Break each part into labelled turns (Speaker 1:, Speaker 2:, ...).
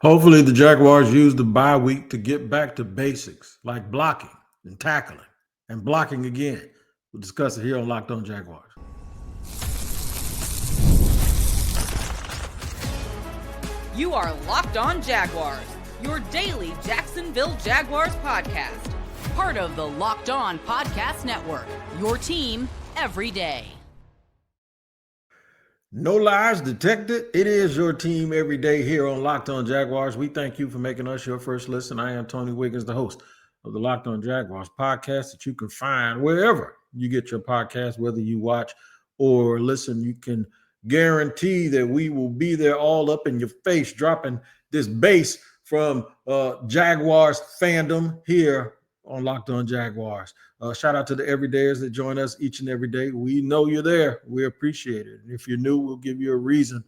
Speaker 1: Hopefully, the Jaguars use the bye week to get back to basics like blocking and tackling and blocking again. We'll discuss it here on Locked On Jaguars.
Speaker 2: You are Locked On Jaguars, your daily Jacksonville Jaguars podcast. Part of the Locked On Podcast Network, your team every day.
Speaker 1: No lies detected. It is your team every day here on Locked On Jaguars. We thank you for making us your first listen. I am Tony Wiggins, the host of the Locked On Jaguars podcast that you can find wherever you get your podcast, whether you watch or listen. You can guarantee that we will be there all up in your face, dropping this bass from Jaguars fandom here on Locked On Jaguars. Shout out to the everydayers that join us each and every day. We know you're there. We appreciate it. And if you're new, we'll give you a reason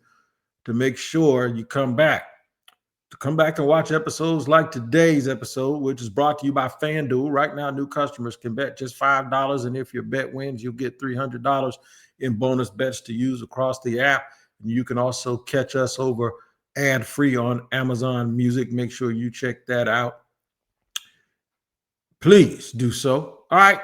Speaker 1: to make sure you come back. To come back and watch episodes like today's episode, which is brought to you by FanDuel. Right now, new customers can bet just $5. And if your bet wins, you'll get $300 in bonus bets to use across the app. And you can also catch us over ad-free on Amazon Music. Make sure you check that out. Please do so. All right,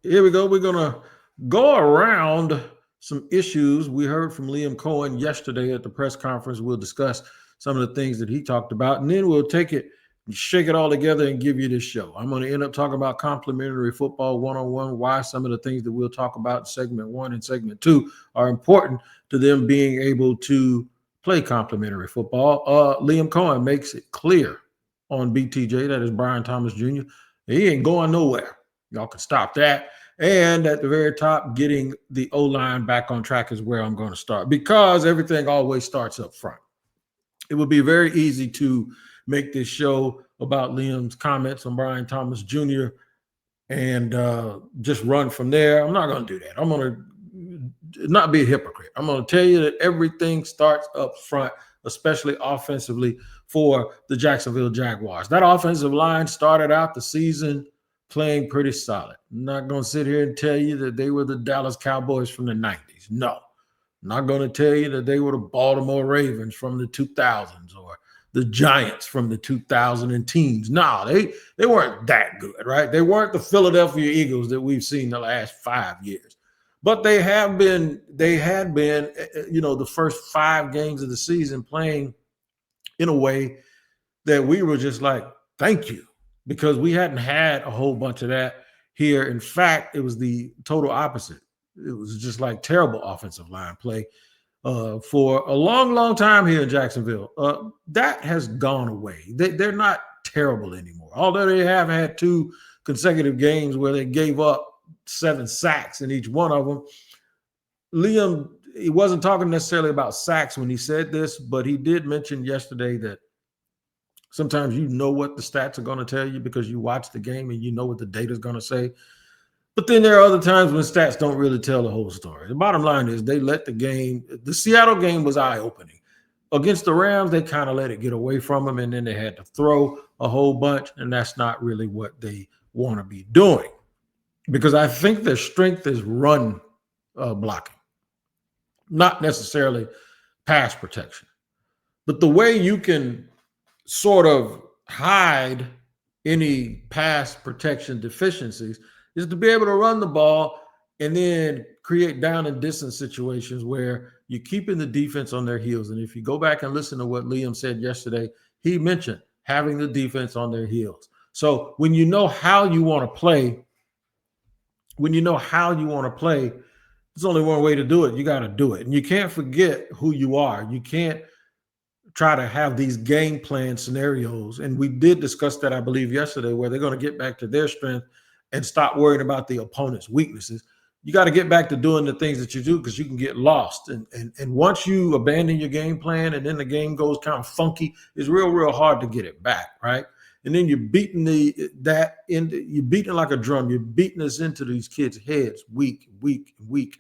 Speaker 1: here we go. We're going to go around some issues we heard from Liam Coen yesterday at the press conference. We'll discuss some of the things that he talked about, and then we'll take it and shake it all together and give you this show. I'm going to end up talking about complimentary football one-on-one, why some of the things that we'll talk about in segment 1 and segment 2 are important to them being able to play complimentary football. Liam Coen makes it clear on BTJ, that is Brian Thomas Jr., he ain't going nowhere. Y'all can stop that. And at the very top, getting the O-line back on track is where I'm going to start, because everything always starts up front. It would be very easy to make this show about Liam's comments on Brian Thomas Jr. and just run from there. I'm not going to do that. I'm going to not be a hypocrite. I'm going to tell you that everything starts up front, especially offensively for the Jacksonville Jaguars. That offensive line started out the season playing pretty solid. I'm not going to sit here and tell you that they were the Dallas Cowboys from the 90s. No. I'm not going to tell you that they were the Baltimore Ravens from the 2000s or the Giants from the 2000 teens. No, they weren't that good, right? They weren't the Philadelphia Eagles that we've seen the last 5 years. But they had been, the first 5 games of the season playing in a way that we were just like, thank you, because we hadn't had a whole bunch of that here. In fact, it was the total opposite. It was just like terrible offensive line play for a long, long time here in Jacksonville. That has gone away. They're not terrible anymore, although they have had 2 consecutive games where they gave up 7 sacks in each one of them. Liam, he wasn't talking necessarily about sacks when he said this, but he did mention yesterday that sometimes you know what the stats are going to tell you because you watch the game and you know what the data is going to say. But then there are other times when stats don't really tell the whole story. The bottom line is they let the Seattle game was eye-opening. Against the Rams, they kind of let it get away from them, and then they had to throw a whole bunch, and that's not really what they want to be doing, because I think their strength is run blocking, not necessarily pass protection. But the way you can sort of hide any pass protection deficiencies is to be able to run the ball and then create down and distance situations where you're keeping the defense on their heels. And if you go back and listen to what Liam said yesterday, he mentioned having the defense on their heels. So when you know how you want to play, there's only one way to do it. You got to do it. And you can't forget who you are. You can't try to have these game plan scenarios. And we did discuss that, I believe, yesterday, where they're going to get back to their strength and stop worrying about the opponent's weaknesses. You got to get back to doing the things that you do, because you can get lost. And once you abandon your game plan and then the game goes kind of funky, it's real hard to get it back, right? And then you're beating you're beating like a drum. You're beating us into these kids' heads week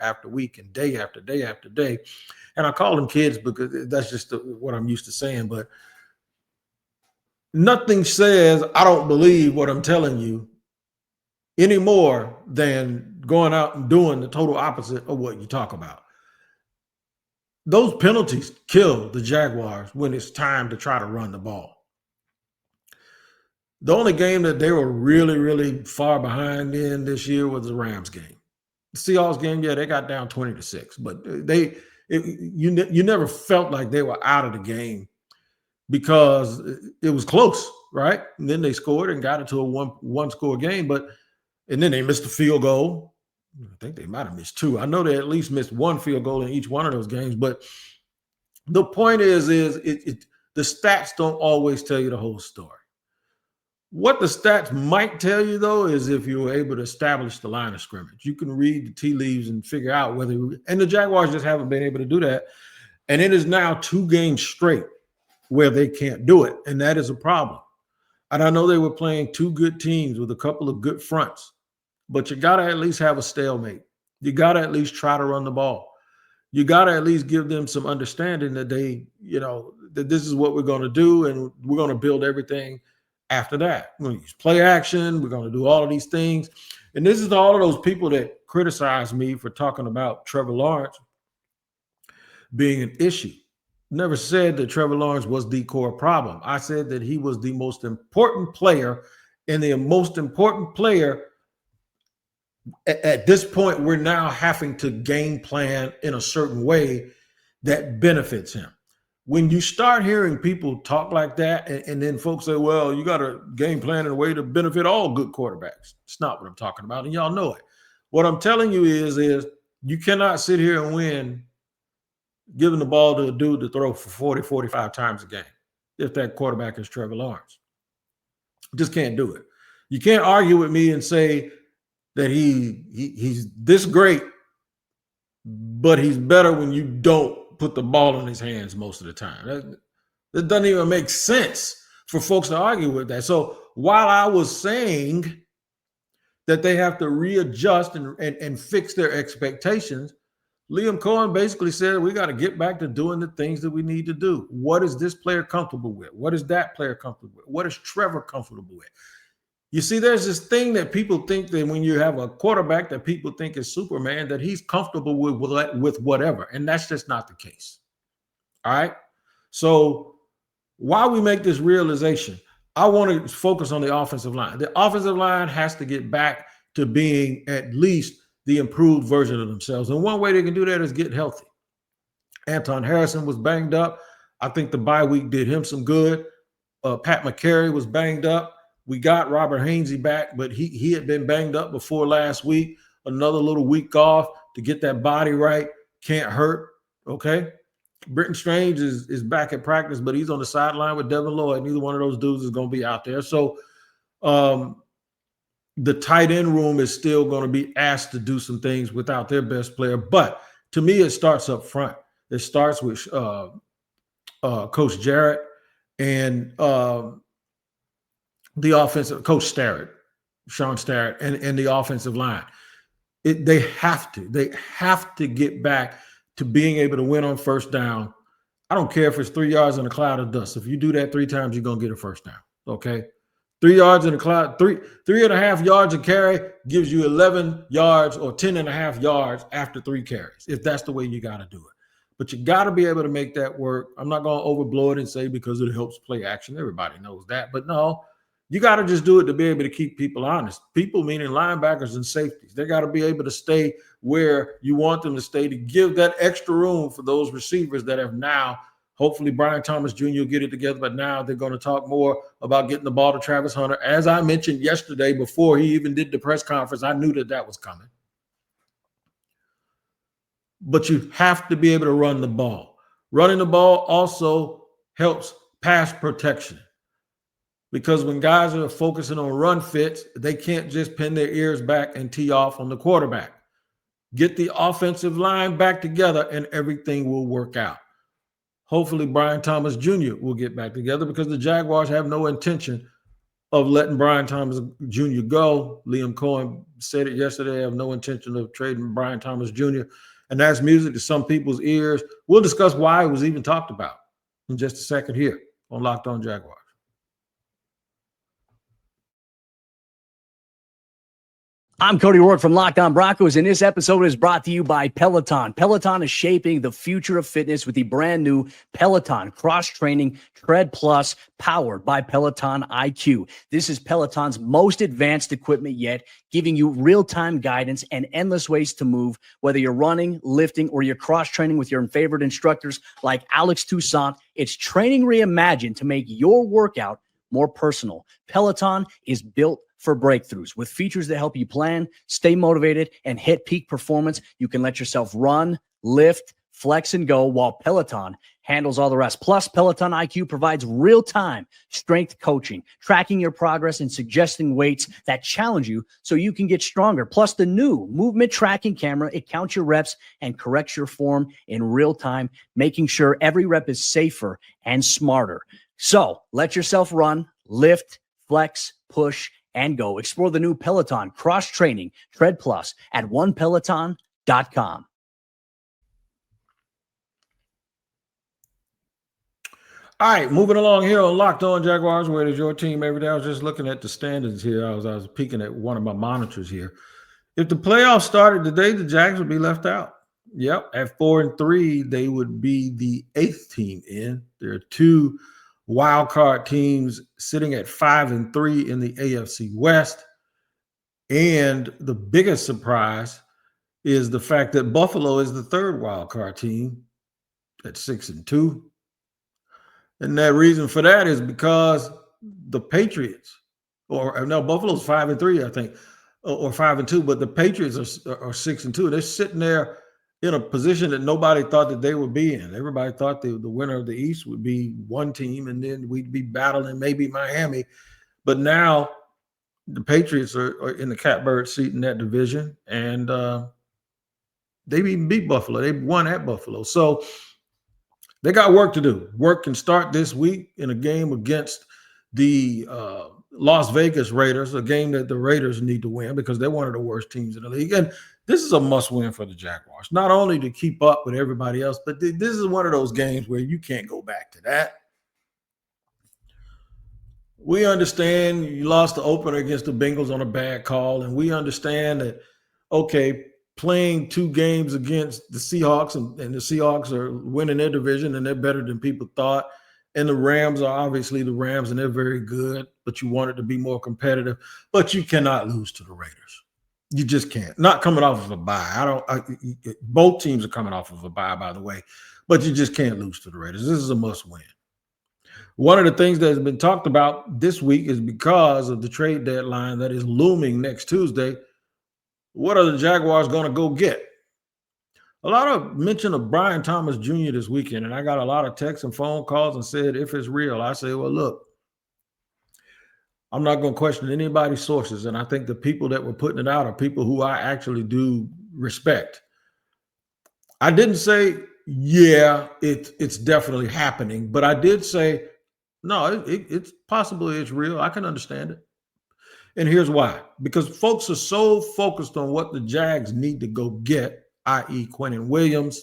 Speaker 1: after week and day after day after day. And I call them kids because that's just what I'm used to saying. But nothing says I don't believe what I'm telling you any more than going out and doing the total opposite of what you talk about. those penalties kill the Jaguars when it's time to try to run the ball. The only game that they were really, really far behind in this year was the Rams game. The Seahawks game, yeah, they got down 20-6, but you never felt like they were out of the game because it was close, right? And then they scored and got it to a one score game, and then they missed a field goal. I think they might have missed two. I know they at least missed one field goal in each one of those games, but the point is the stats don't always tell you the whole story. What the stats might tell you, though, is if you were able to establish the line of scrimmage. You can read the tea leaves and figure out whether – and the Jaguars just haven't been able to do that. And it is now 2 games straight where they can't do it, and that is a problem. And I know they were playing 2 good teams with a couple of good fronts, but you got to at least have a stalemate. You got to at least try to run the ball. You got to at least give them some understanding that that this is what we're going to do, and we're going to build everything – after that. We're going to use play action. We're going to do all of these things. And this is to all of those people that criticize me for talking about Trevor Lawrence being an issue. Never said that Trevor Lawrence was the core problem. I said that he was the most important player, and the most important player at this point, we're now having to game plan in a certain way that benefits him. When you start hearing people talk like that, and then folks say, well, you got to game plan in a way to benefit all good quarterbacks. It's not what I'm talking about, and y'all know it. What I'm telling you is you cannot sit here and win giving the ball to a dude to throw for 40, 45 times a game if that quarterback is Trevor Lawrence. Just can't do it. You can't argue with me and say that he's this great, but he's better when you don't put the ball in his hands most of the time. That doesn't even make sense for folks to argue with that. So while I was saying that they have to readjust and fix their expectations, Liam Coen basically said we got to get back to doing the things that we need to do. What is this player comfortable with? What is that player comfortable with? What is Trevor comfortable with? You see, there's this thing that people think that when you have a quarterback that people think is Superman, that he's comfortable with whatever. And that's just not the case. All right. So while we make this realization, I want to focus on the offensive line. The offensive line has to get back to being at least the improved version of themselves. And one way they can do that is get healthy. Anton Harrison was banged up. I think the bye week did him some good. Pat McCary was banged up. We got Robert Hainsey back, but he had been banged up before last week. Another little week off to get that body right. Can't hurt, okay? Britton Strange is back at practice, but he's on the sideline with Devin Lloyd. Neither one of those dudes is going to be out there. So the tight end room is still going to be asked to do some things without their best player. But to me, it starts up front. It starts with Coach Jarrett and the offensive coach Sean Starrett, and the offensive line. They have to get back to being able to win on first down. I don't care if it's 3 yards in a cloud of dust. If you do that 3 times, you're going to get a first down. Okay. 3 yards in a cloud, 3.5 yards a carry gives you 11 yards or 10.5 yards after 3 carries, if that's the way you got to do it. But you got to be able to make that work. I'm not going to overblow it and say because it helps play action. Everybody knows that. But no, you got to just do it to be able to keep people honest. People meaning linebackers and safeties. They got to be able to stay where you want them to stay to give that extra room for those receivers that have now, hopefully Brian Thomas Jr. will get it together, but now they're going to talk more about getting the ball to Travis Hunter. As I mentioned yesterday before he even did the press conference, I knew that was coming. But you have to be able to run the ball. Running the ball also helps pass protection. Because when guys are focusing on run fits, they can't just pin their ears back and tee off on the quarterback. Get the offensive line back together and everything will work out. Hopefully Brian Thomas Jr. will get back together because the Jaguars have no intention of letting Brian Thomas Jr. go. Liam Coen said it yesterday. I have no intention of trading Brian Thomas Jr. And that's music to some people's ears. We'll discuss why it was even talked about in just a second here on Locked On Jaguars.
Speaker 3: I'm Cody Rourke from Locked On Broncos, and this episode is brought to you by Peloton. Peloton is shaping the future of fitness with the brand new Peloton cross-training Tread Plus powered by Peloton IQ. This is Peloton's most advanced equipment yet, giving you real-time guidance and endless ways to move, whether you're running, lifting, or you're cross-training with your favorite instructors like Alex Toussaint. It's training reimagined to make your workout more personal. Peloton is built for breakthroughs with features that help you plan, stay motivated, and hit peak performance. You can let yourself run, lift, flex, and go while Peloton handles all the rest. Plus, Peloton IQ provides real-time strength coaching, tracking your progress and suggesting weights that challenge you so you can get stronger. Plus, the new movement tracking camera, it counts your reps and corrects your form in real time, making sure every rep is safer and smarter. So let yourself run, lift, flex, push, and go. Explore the new Peloton cross-training Tread Plus at onepeloton.com.
Speaker 1: All right, moving along here on Locked On Jaguars, where it is your team every day. I was just looking at the standings here. I was peeking at one of my monitors here. If the playoffs started today, the Jags would be left out. Yep, at 4-3, they would be the 8th team in. There are 2 wild card teams sitting at 5-3 in the AFC West. And the biggest surprise is the fact that Buffalo is the 3rd wild card team at 6-2. And that reason for that is because the Patriots, Buffalo's 5-3, I think, or 5-2, but the Patriots are 6-2. They're sitting there in a position that nobody thought that they would be in. Everybody thought the winner of the East would be one team, and then we'd be battling maybe Miami. But now the Patriots are in the catbird seat in that division, and they even beat Buffalo. They won at Buffalo. So they got work to do. Work can start this week in a game against the Las Vegas Raiders, a game that the Raiders need to win because they're one of the worst teams in the league. And this is a must-win for the Jaguars, not only to keep up with everybody else, but this is one of those games where you can't go back to that. We understand you lost the opener against the Bengals on a bad call, and we understand that, okay, playing 2 games against the Seahawks, and the Seahawks are winning their division, and they're better than people thought. And the Rams are obviously the Rams, and they're very good, but you want it to be more competitive. But you cannot lose to the Raiders. You just can't. Not coming off of a bye. Both teams are coming off of a bye, by the way, but you just can't lose to the Raiders. This is a must-win. One of the things that has been talked about this week is because of the trade deadline that is looming next Tuesday. What are the Jaguars going to go get? A lot of mention of Brian Thomas Jr. this weekend, and I got a lot of texts and phone calls and said, if it's real, I say, well, look, I'm not going to question anybody's sources, and I think the people that were putting it out are people who I actually do respect. I didn't say, yeah, it's definitely happening, but I did say, no, it's possibly it's real. I can understand it. And here's why. Because folks are so focused on what the Jags need to go get, i.e. Quinnen Williams,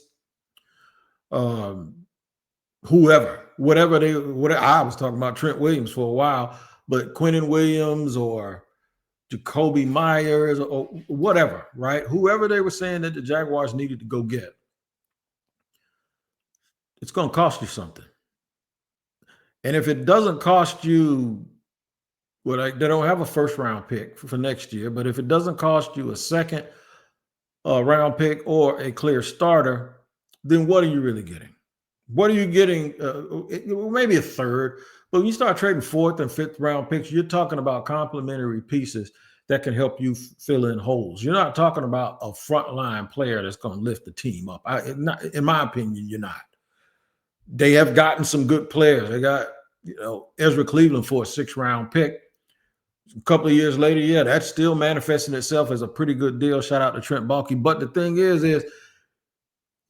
Speaker 1: whatever. I was talking about Trent Williams for a while, but Quinnen Williams or Jacoby Myers or whatever, right? Whoever they were saying that the Jaguars needed to go get, it's going to cost you something. And if it doesn't cost you, they don't have a first-round pick for next year, but if it doesn't cost you a second round pick or a clear starter, then what are you really getting? What are you getting? Maybe a third, but when you start trading 4th and 5th round picks, you're talking about complementary pieces that can help you fill in holes. You're not talking about a frontline player that's going to lift the team up. In my opinion, you're not. They have gotten some good players. They got, Ezra Cleveland for a 6th round pick. A couple of years later, yeah, that's still manifesting itself as a pretty good deal. Shout out to Trent Baalke. But the thing is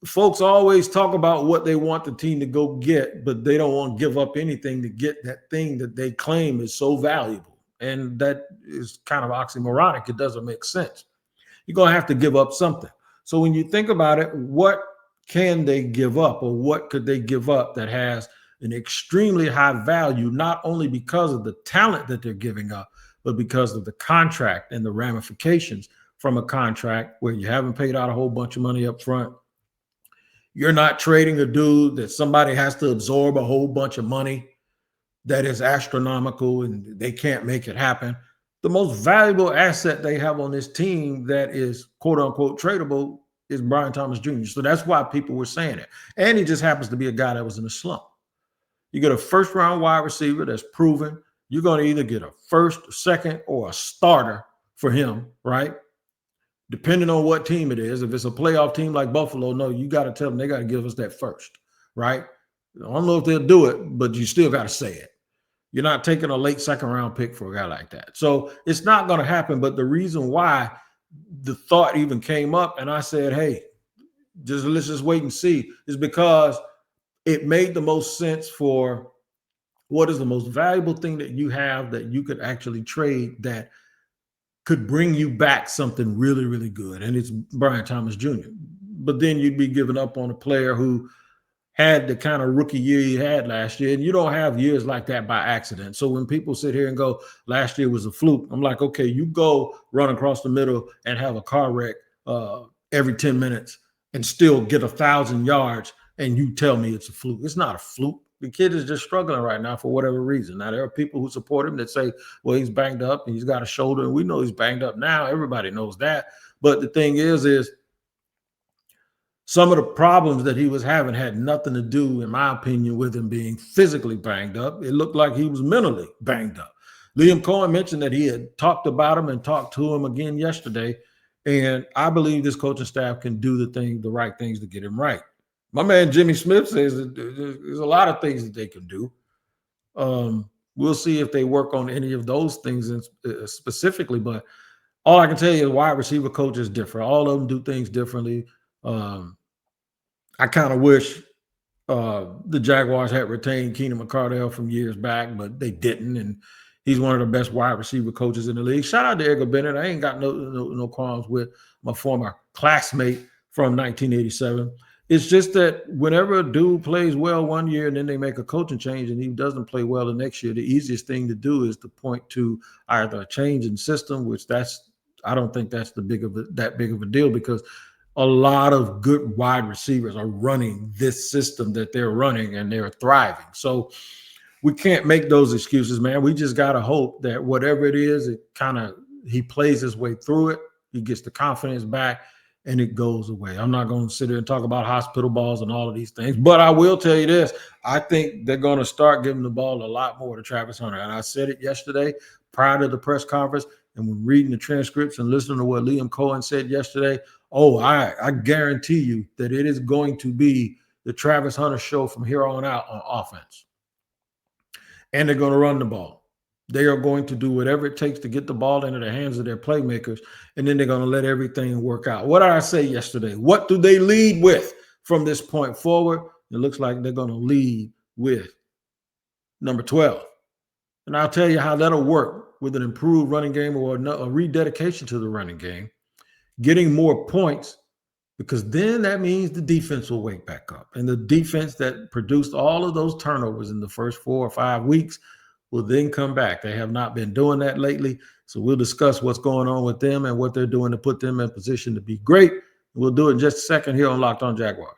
Speaker 1: folks always talk about what they want the team to go get, but they don't want to give up anything to get that thing that they claim is so valuable. And that is kind of oxymoronic. It doesn't make sense. You're going to have to give up something. So when you think about it, what can they give up, or what could they give up that has an extremely high value, not only because of the talent that they're giving up, but because of the contract and the ramifications from a contract where you haven't paid out a whole bunch of money up front. You're not trading a dude that somebody has to absorb a whole bunch of money that is astronomical and they can't make it happen. The most valuable asset they have on this team that is quote unquote tradable is Brian Thomas Jr. So that's why people were saying it. And he just happens to be a guy that was in a slump. You get a first round wide receiver that's proven. You're going to either get a first, second, or a starter for him, right? Depending on what team it is. If it's a playoff team like Buffalo, no, you got to tell them they got to give us that first, right? I don't know if they'll do it, but you still got to say it. You're not taking a late second round pick for a guy like that. So it's not going to happen. But the reason why the thought even came up and I said, hey, let's just wait and see is because it made the most sense for what is the most valuable thing that you have that you could actually trade that could bring you back something really, really good. And it's Brian Thomas Jr. But then you'd be giving up on a player who had the kind of rookie year he had last year. And you don't have years like that by accident. So when people sit here and go, last year was a fluke, I'm like, okay, you go run across the middle and have a car wreck every 10 minutes and still get 1,000 yards and you tell me it's a fluke. It's not a fluke. The kid is just struggling right now for whatever reason. Now, there are people who support him that say, well, he's banged up and he's got a shoulder. And we know he's banged up now. Everybody knows that. But the thing is some of the problems that he was having had nothing to do, in my opinion, with him being physically banged up. It looked like he was mentally banged up. Liam Coen mentioned that he had talked about him and talked to him again yesterday. And I believe this coaching staff can do the right things to get him right. My man Jimmy Smith says that there's a lot of things that they can do. We'll see if they work on any of those things specifically, but all I can tell you is wide receiver coach is different. All of them do things differently. I kind of wish the Jaguars had retained Keenan McCardell from years back, but they didn't, and he's one of the best wide receiver coaches in the league. Shout out to Edgar Bennett. I ain't got no qualms with my former classmate from 1987. It's just that whenever a dude plays well one year and then they make a coaching change and he doesn't play well the next year, the easiest thing to do is to point to either a change in system, which I don't think that's that big of a deal because a lot of good wide receivers are running this system that they're running and they're thriving. So we can't make those excuses, man. We just got to hope that whatever it is, he plays his way through it. He gets the confidence back. And it goes away. I'm not going to sit here and talk about hospital balls and all of these things, but I will tell you this. I think they're going to start giving the ball a lot more to Travis Hunter. And I said it yesterday prior to the press conference. And when reading the transcripts and listening to what Liam Coen said yesterday, I guarantee you that it is going to be the Travis Hunter show from here on out on offense. And they're going to run the ball. They are going to do whatever it takes to get the ball into the hands of their playmakers, and then they're going to let everything work out. What did I say yesterday? What do they lead with from this point forward? It looks like they're going to lead with number 12. And I'll tell you how that'll work with an improved running game or a rededication to the running game, getting more points, because then that means the defense will wake back up. And the defense that produced all of those turnovers in the first 4 or 5 weeks will then come back. They have not been doing that lately. So we'll discuss what's going on with them and what they're doing to put them in position to be great. We'll do it in just a second here on Locked On Jaguars.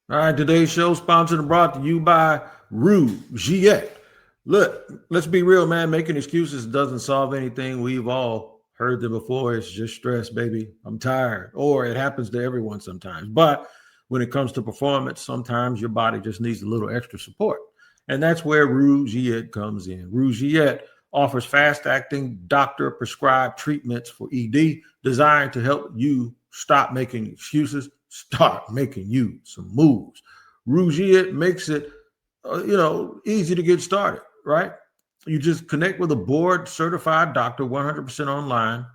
Speaker 1: All right, today's show sponsored and brought to you by Rugiet. Look, let's be real, man. Making excuses doesn't solve anything. We've all heard them before. It's just stress, baby. I'm tired. Or it happens to everyone sometimes. But when it comes to performance, sometimes your body just needs a little extra support. And that's where Rugiet comes in. Rugiet offers fast-acting, doctor-prescribed treatments for ED designed to help you stop making excuses, start making you some moves. Rugiet makes it, easy to get started, right? You just connect with a board-certified doctor, 100% online.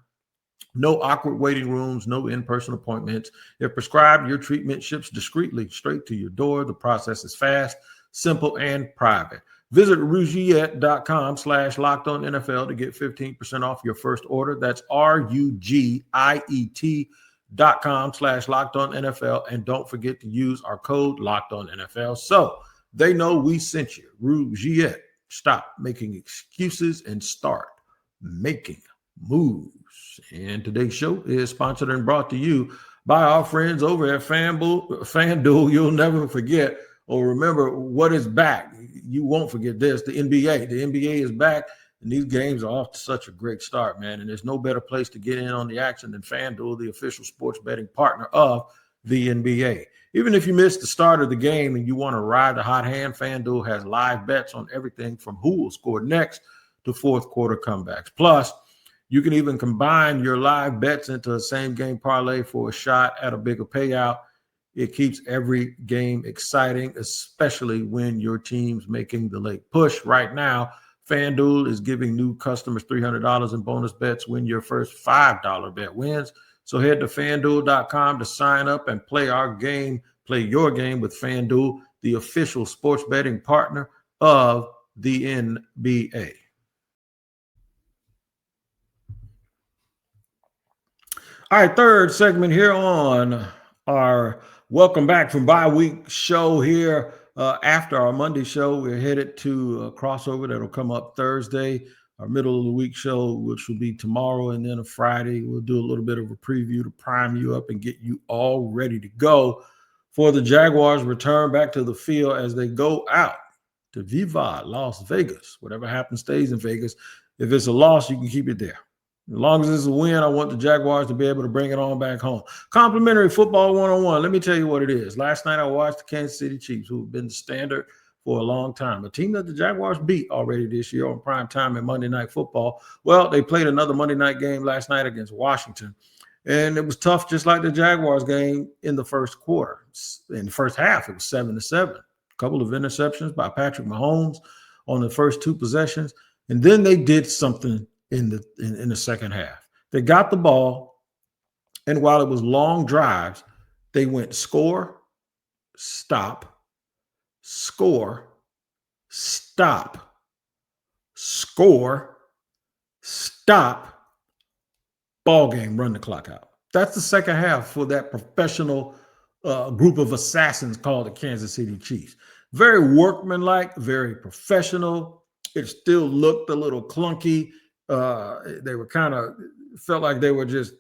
Speaker 1: No awkward waiting rooms, no in-person appointments. If prescribed, your treatment ships discreetly straight to your door. The process is fast, simple, and private. Visit Rugiet.com/LockedOnNFL to get 15% off your first order. That's RUGIET.com/LockedOnNFL. And don't forget to use our code LockedOnNFL. So they know we sent you. Rugiet, stop making excuses and start making moves. And today's show is sponsored and brought to you by our friends over at FanDuel. You'll never forget or remember what is back. You won't forget this, the NBA. The NBA is back, and these games are off to such a great start, man. And there's no better place to get in on the action than FanDuel, the official sports betting partner of the NBA. Even if you missed the start of the game and you want to ride the hot hand, FanDuel has live bets on everything from who will score next to fourth quarter comebacks. Plus, you can even combine your live bets into a same game parlay for a shot at a bigger payout. It keeps every game exciting, especially when your team's making the late push. Right now, FanDuel is giving new customers $300 in bonus bets when your first $5 bet wins. So head to FanDuel.com to sign up and play our game. Play your game with FanDuel, the official sports betting partner of the NBA. All right, third segment here on our welcome back from bye week show here. After our Monday show, we're headed to a crossover that'll come up Thursday. Our middle of the week show, which will be tomorrow, and then a Friday. We'll do a little bit of a preview to prime you up and get you all ready to go for the Jaguars' return back to the field as they go out to Viva Las Vegas. Whatever happens stays in Vegas. If it's a loss, you can keep it there. As long as it's a win, I want the Jaguars to be able to bring it on back home. Complimentary football 101. Let me tell you what it is. Last night I watched the Kansas City Chiefs, who have been the standard for a long time. A team that the Jaguars beat already this year on prime time in Monday Night Football. Well, they played another Monday night game last night against Washington, and it was tough, just like the Jaguars game in the first quarter. In the first half, it was 7-7. A couple of interceptions by Patrick Mahomes on the first two possessions, and then they did something in the second half. They got the ball, and while it was long drives, they went score, stop, score, stop, score, stop, ball game, run the clock out. That's the second half for that professional group of assassins called the Kansas City Chiefs. Very workmanlike, very professional. It still looked a little clunky. They were kind of felt like they were just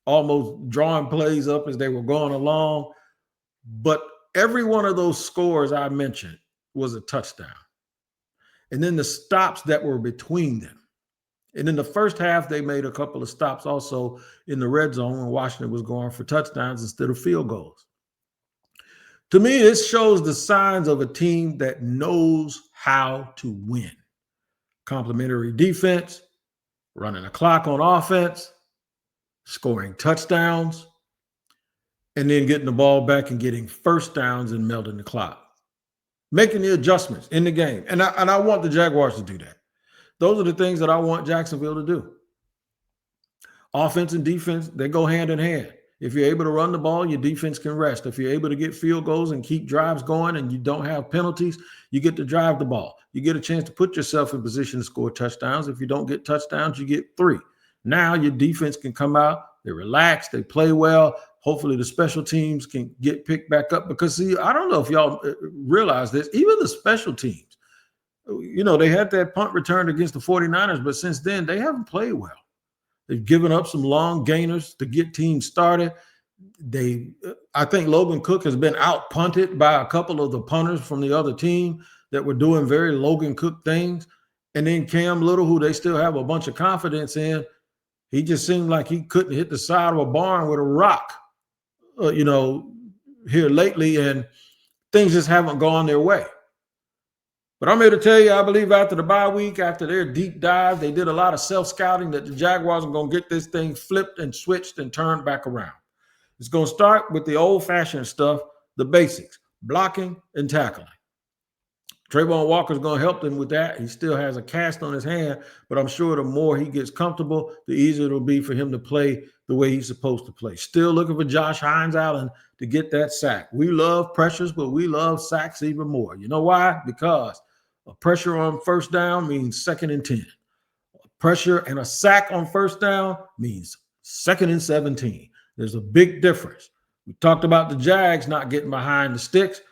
Speaker 1: almost drawing plays up as they were going along. But every one of those scores I mentioned was a touchdown. And then the stops that were between them. And in the first half, they made a couple of stops also in the red zone when Washington was going for touchdowns instead of field goals. To me, this shows the signs of a team that knows how to win. Complementary defense, running a clock on offense, scoring touchdowns, and then getting the ball back and getting first downs and melting the clock. Making the adjustments in the game. And I want the Jaguars to do that. Those are the things that I want Jacksonville to do. Offense and defense, they go hand in hand. If you're able to run the ball, your defense can rest. If you're able to get field goals and keep drives going and you don't have penalties, you get to drive the ball. You get a chance to put yourself in position to score touchdowns. If you don't get touchdowns, you get 3. Now your defense can come out. They relax. They play well. Hopefully the special teams can get picked back up because, see, I don't know if y'all realize this. Even the special teams, you know, they had that punt return against the 49ers, but since then they haven't played well. They've given up some long gainers to get teams started. I think Logan Cook has been out-punted by a couple of the punters from the other team that were doing very Logan Cook things. And then Cam Little, who they still have a bunch of confidence in, he just seemed like he couldn't hit the side of a barn with a rock, here lately, and things just haven't gone their way. But I'm here to tell you, I believe after the bye week, after their deep dive, they did a lot of self-scouting that the Jaguars are going to get this thing flipped and switched and turned back around. It's going to start with the old-fashioned stuff, the basics, blocking and tackling. Trayvon Walker's going to help them with that. He still has a cast on his hand, but I'm sure the more he gets comfortable, the easier it'll be for him to play the way he's supposed to play. Still looking for Josh Hines Allen to get that sack. We love pressures, but we love sacks even more. You know why? Because a pressure on first down means 2nd and 10. A pressure and a sack on first down means 2nd and 17. There's a big difference. We talked about the Jags not getting behind the sticks.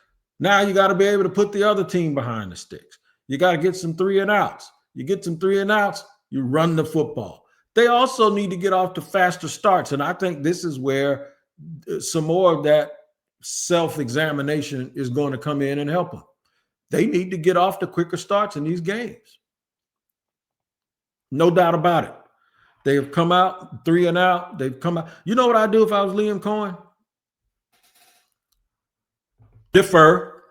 Speaker 1: Now you got to be able to put the other team behind the sticks. You got to get some 3 and outs. You get some 3 and outs, you run the football. They also need to get off to faster starts. And I think this is where some more of that self-examination is going to come in and help them. They need to get off to quicker starts in these games. No doubt about it. They have come out 3 and out. They've come out. You know what I'd do if I was Liam Coen? Defer.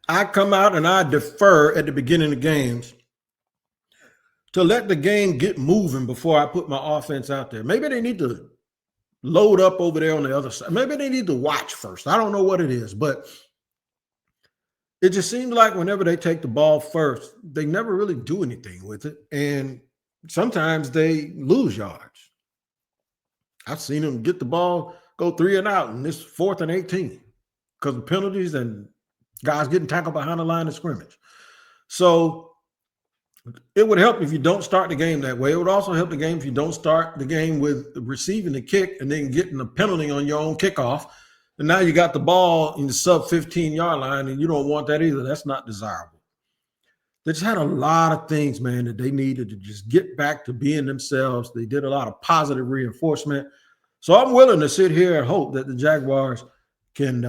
Speaker 1: I come out and I defer at the beginning of games to let the game get moving before I put my offense out there. Maybe they need to load up over there on the other side. Maybe they need to watch first. I don't know what it is, but it just seems like whenever they take the ball first, they never really do anything with it. And sometimes they lose yards. I've seen them get the ball, go 3 and out, and this 4th and 18 because of penalties and guys getting tackled behind the line of scrimmage. So it would help if you don't start the game that way. It would also help the game if you don't start the game with receiving the kick and then getting a penalty on your own kickoff. And now you got the ball in the sub 15-yard line, and you don't want that either. That's not desirable. They just had a lot of things, man, that they needed to just get back to being themselves. They did a lot of positive reinforcement. So I'm willing to sit here and hope that the Jaguars can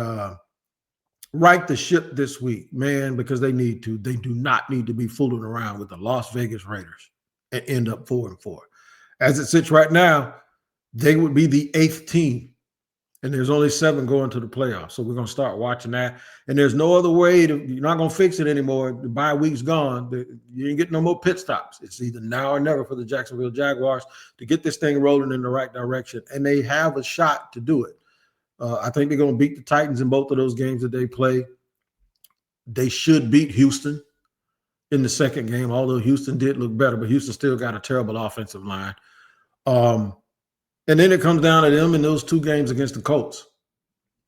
Speaker 1: right the ship this week, man, because they need to. They do not need to be fooling around with the Las Vegas Raiders and end up 4-4. As it sits right now, they would be the 8th team, and there's only 7 going to the playoffs. So we're going to start watching that. And there's no other way you're not going to fix it anymore. The bye week's gone. You ain't getting no more pit stops. It's either now or never for the Jacksonville Jaguars to get this thing rolling in the right direction. And they have a shot to do it. I think they're going to beat the Titans in both of those games that they play. They should beat Houston in the second game, although Houston did look better, but Houston still got a terrible offensive line. And then it comes down to them in those 2 games against the Colts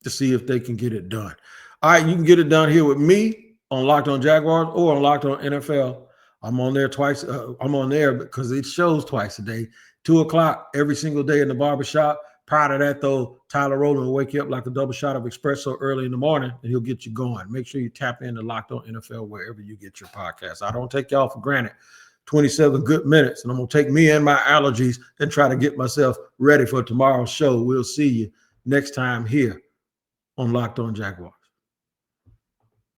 Speaker 1: to see if they can get it done. All right, you can get it done here with me on Locked On Jaguars or on Locked On NFL. I'm on there twice. I'm on there because it shows twice a day, 2 o'clock every single day in the barbershop. Prior to that, though, Tyler Rowland will wake you up like a double shot of espresso early in the morning, and he'll get you going. Make sure you tap into Locked On NFL wherever you get your podcast. I don't take y'all for granted. 27 good minutes, and I'm going to take me and my allergies and try to get myself ready for tomorrow's show. We'll see you next time here on Locked On Jaguars.